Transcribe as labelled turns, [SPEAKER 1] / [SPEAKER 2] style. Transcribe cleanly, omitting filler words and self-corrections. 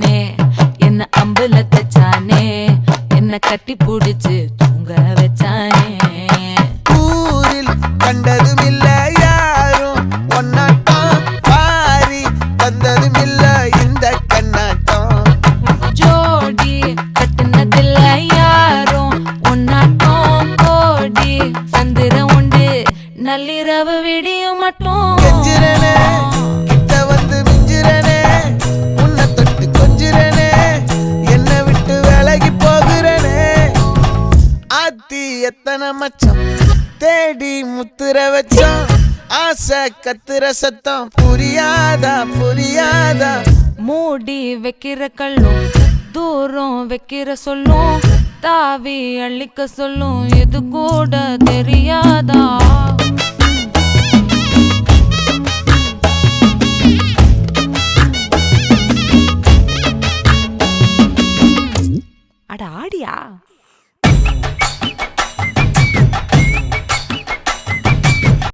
[SPEAKER 1] வச்சானே என்ன அம்புல தச்சானே என்ன கட்டி புடிச்சு தூங்க வச்சானே
[SPEAKER 2] ஊரில் கண்டதும் இல்ல யாரும் ஒன்னாட்டம் பாரி வந்ததும் இல்ல இந்த கண்ணாட்டம்
[SPEAKER 1] ஜோடி கட்டுனதில்ல யாரும் ஒன்னாட்டம் கோடி சந்திர உண்டு நள்ளிரவு விடியும் மட்டும்
[SPEAKER 2] கெஞ்சிரனே கிட்ட வந்து மிஞ்சிரனே உன்னை தொட்டு கொஞ்சிரனே என்ன விட்டு விலகி போகிறனே ஆத்தி எத்தனை மச்சம் தேடி முத்துற வச்சோம் ஆசை கத்துற சத்தம் புரியாதா புரியாதா
[SPEAKER 1] மூடி வைக்கிற கல்லும் தூரம் வைக்கிற சொல்லும் தாவி அள்ளிக்க சொல்லும் இது கூட தெரியாதா